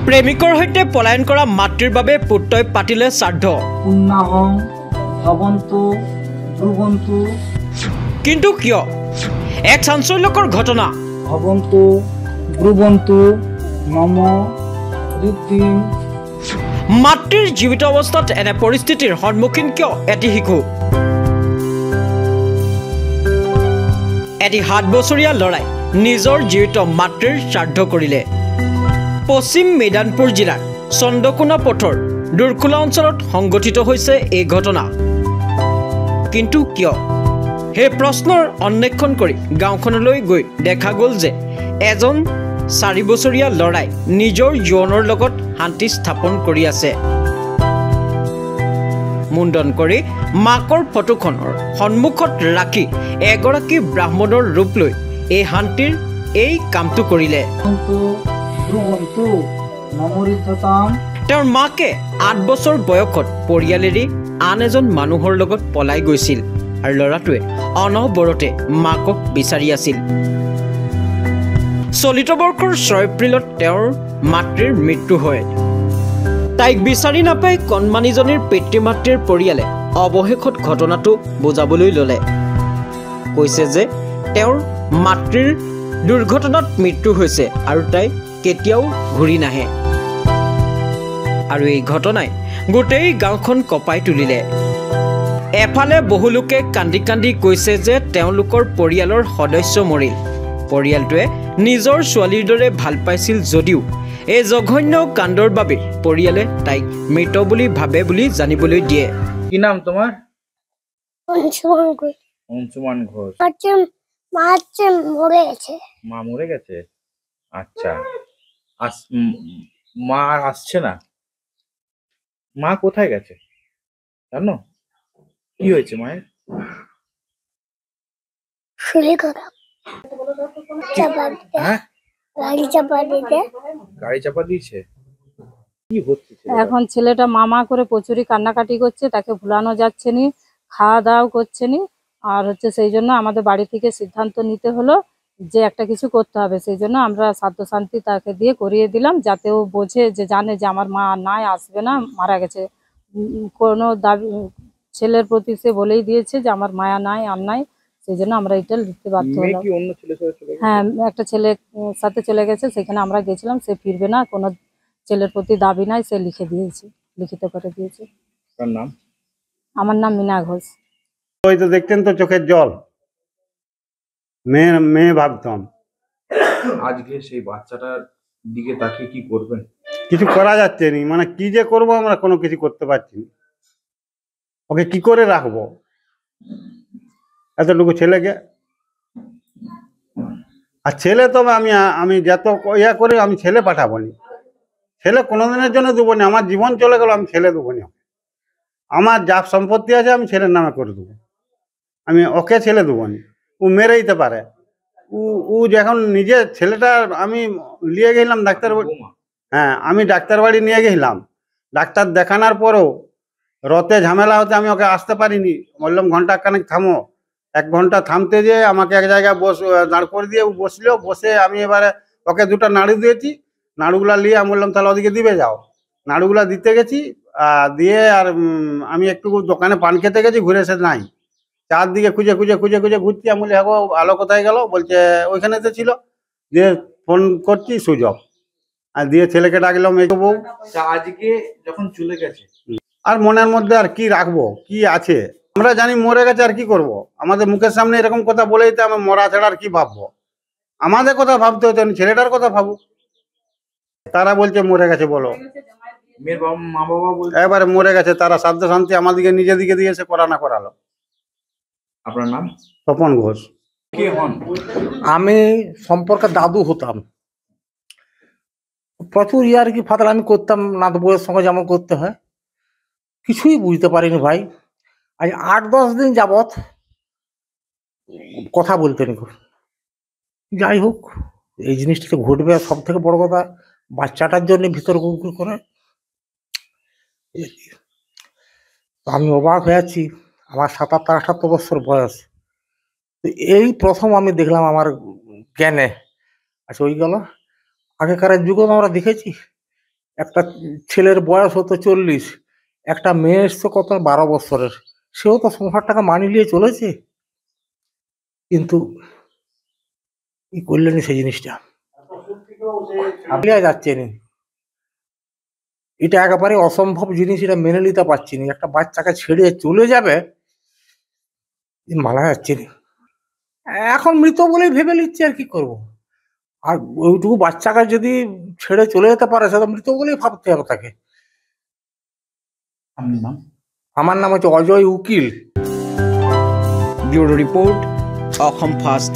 প্ৰেমিকৰ সৈতে পলায়ন কৰা মাতৃৰ বাবে পুত্ৰই পাতিলে শ্ৰাদ্ধ। কিন্তু কিয়? এক চাঞ্চল্যকৰ ঘটনা। মাতৃৰ জীৱিত অৱস্থাত এনে পৰিস্থিতিৰ সন্মুখীন কিয় এটি শিশু? এটি 7 বছৰীয়া ল'ৰাই নিজৰ জীৱিত মাতৃৰ শ্ৰাদ্ধ কৰিলে। পশ্চিম মেদিনীপুৰ জিলাৰ চন্দ্ৰকোনা পথৰ দুৰ্খোলা অঞ্চলত সংঘটিত হৈছে এই ঘটনা। কিন্তু কিয়? সেই প্ৰশ্নৰ অন্বেষণ কৰি গাঁওখনলৈ গৈ দেখা গ'ল যে এজন 4 বছৰীয়া ল'ৰাই নিজৰ যৌৱনৰ লগত শান্তি স্থাপন কৰি আছে। মুণ্ডন কৰি মাকৰ ফটোখনৰ সন্মুখত ৰাখি এগৰাকী ব্ৰাহ্মণৰ ৰূপ লৈ এই শান্তিৰ এই কামটো কৰিলে। তেওঁৰ মাকে 8 বছৰ বয়সত পৰিয়াল এৰি আন এজন মানুহৰ লগত পলাই গৈছিল আৰু ল'ৰাটোৱে অনবৰতে মাকক বিচাৰি আছিল। চলিত বৰ্ষৰ 6 এপ্ৰিলত তেওঁৰ মাতৃৰ মৃত্যু হয়। তাইক বিচাৰি নাপাই কণমানিজনীৰ পিতৃ মাতৃৰ পৰিয়ালে অৱশেষত ঘটনাটো বুজাবলৈ ল'লে। কৈছে যে তেওঁৰ মাতৃৰ দুৰ্ঘটনাত মৃত্যু হৈছে আৰু তাই কেতিয়াও ঘূৰি নাহে। আৰু এই ঘটনাই গোটেই গাঁওখন কঁপাই তুলিলে। এফালে বহু লোকে কান্দি কান্দি কৈছে যে তেওঁলোকৰ পৰিয়ালৰ সদস্য মৰিল। পৰিয়ালটোৱে নিজৰ ছোৱালীৰ দৰে ভাল পাইছিল যদিও এই জঘন্য কাণ্ডৰ বাবে পৰিয়ালে তাইক মৃত বুলি ভাবে বুলি জানিবলৈ দিয়ে। কি নাম তোমার? অংশুমান ঘোষ। মা মরে গেছে। আচ্ছা, মা আর আসছে না? মা কোথায় গেছে জানো? কি হয়েছে মায়ের? গাড়ি চাপা দিয়েছে। কি হচ্ছে? এখন ছেলেটা মামা করে প্রচুরই কান্নাকাটি করছে, তাকে ভুলানো যাচ্ছে নি, খাওয়া দাওয়াও করছে নি। আর সেই জন্য আমাদের বাড়ি থেকে সিদ্ধান্ত নিতে হলো যে একটা কিছু করতে হবে। সেই জন্য আমরা শ্রাদ্ধ শান্তি তাকে দিয়ে করিয়ে দিলাম, যাতে ও বোঝে যে জানে যে আমার মা নাই, আসবে না, মারা গেছে। কোনো দাবি ছেলের প্রতি সে বলেই দিয়েছে যে আমার মায়া নাই, আর নাই। সেই জন্য আমরা এটা লিখতে বাধ্য হলাম। হ্যাঁ, একটা ছেলের সাথে চলে গেছে, সেখানে আমরা গেছিলাম, সে ফিরবে না, কোনো ছেলের প্রতি দাবি নাই, সে লিখে দিয়েছে, লিখিত করে দিয়েছে। আমার নাম মিনা ঘোষ। ওই তো দেখতেন তো চোখের জল, মেয়ে ভাবতাম। আজকে সেই বাচ্চাটার দিকে তাকিয়ে কি করবেন? কিছু করা যাচ্ছে না, মানে কি যে করবো, আমরা কোনো কিছু করতে পারছি না। ওকে কি করে রাখবো এতটুকু ছেলেকে? আর ছেলে তো আমি যত ইয়া করে আমি ছেলে পাঠাবো নি, ছেলে কোনোদিনের জন্য দেবো না। আমার জীবন চলে গেল, আমি ছেলে দেবো না। আমার যা সম্পত্তি আছে আমি ছেলের নামে করে দেবো, আমি ওকে ছেলে দেবো না। ও মেরে দিতে পারে। ও যখন নিজে ছেলেটা আমি নিয়ে গেলাম ডাক্তার, হ্যাঁ আমি ডাক্তার বাড়ি নিয়ে গেলাম, ডাক্তার দেখানোর পরও রতে ঝামেলা হতে আমি ওকে আসতে পারিনি। বললাম ঘন্টা খানেক থামো। 1 ঘন্টা থামতে যে আমাকে এক জায়গায় দাঁড় করে দিয়ে ও বসলো। বসে আমি এবারে ওকে 2টা নাড়ু দিয়েছি। নাড়ুগুলা নিয়ে আমি বললাম তাহলে ওদিকে দিবে যাও। নাড়ুগুলা দিতে গেছি, দিয়ে আর আমি একটু দোকানে পান খেতে গেছি, ঘুরে এসে নাই। চারদিকে খুঁজে খুঁজে খুঁজে খুঁজে ঘুরছি। আমি বলি হ্যাঁ গো, আলো কোথায় গেল? বলছে ওইখানেতে ছিল। দিয়ে ফোন করছি, সুযোগ। আর দিয়ে ছেলেকে ডাকলাম, এই বউ। আজকে যখন চলে গেছে আর মনের মধ্যে আর কি রাখবো, কি আছে? আমরা জানি মরে গেছে, আর কি করব? আমাদের মুখের সামনে এরকম কথা বলে দিতে আমি মরা ছাড়া আর কি ভাববো? আমাদের কথা ভাবতে হতো, ছেলেটার কথা ভাবো। তারা বলছে মরে গেছে, বলো মেয়ের মা বাবা বলছে এবারে মরে গেছে। তারা শ্রাদ্ধ শান্তি আমাদেরকে নিজে দিকে দিয়েছে, করালো। আপনার নাম? তপন ঘোষ। কে হন? আমি সম্পর্কে দাদু হতাম। প্রচুর ইয়ার্কি ফাতাল আমি করতাম, নাত বউয়ের সঙ্গে যেমন করতে হয়। কিছুই বুঝতে পারিনি ভাই। আজ 8-10 দিন যাবৎ কথা বলতে নি। যাই হোক, এই জিনিসটা তো ঘটবে। সব থেকে বড় কথা, বাচ্চাটার জন্য ভিতর গুড় করে আমি অবাক হয়ে আছি। আমার 77-78 বছর বয়স। এই প্রথম আমি দেখলাম আমার জ্ঞানে। আচ্ছা ওই গেল, আগেকার যুগে আমরা দেখেছি একটা ছেলের বয়স হতো 40, একটা মেয়ে এসছে কত 12 বছরের, সেও তো সংসারটাকে মানিয়ে নিয়ে চলেছে, কিন্তু কি করলেন সেই জিনিসটা যাচ্ছে না। এটা একেবারে অসম্ভব জিনিস, এটা মেনে নিতে পারছি না। একটা বাচ্চাকে ছেড়ে চলে যাবে, মানা যাচ্ছে না। এখন মৃত বলেই ভেবে নিচ্ছে, আর কি করব। আর ওইটুকু বাচ্চাকে যদি ছেড়ে চলে যেতে পারে, সেটা মৃত বলেই ভাবতে হবে তাকে। আমার নাম হচ্ছে অজয় উকিল। ব্যুরো রিপোর্ট, অসম ফার্ষ্ট।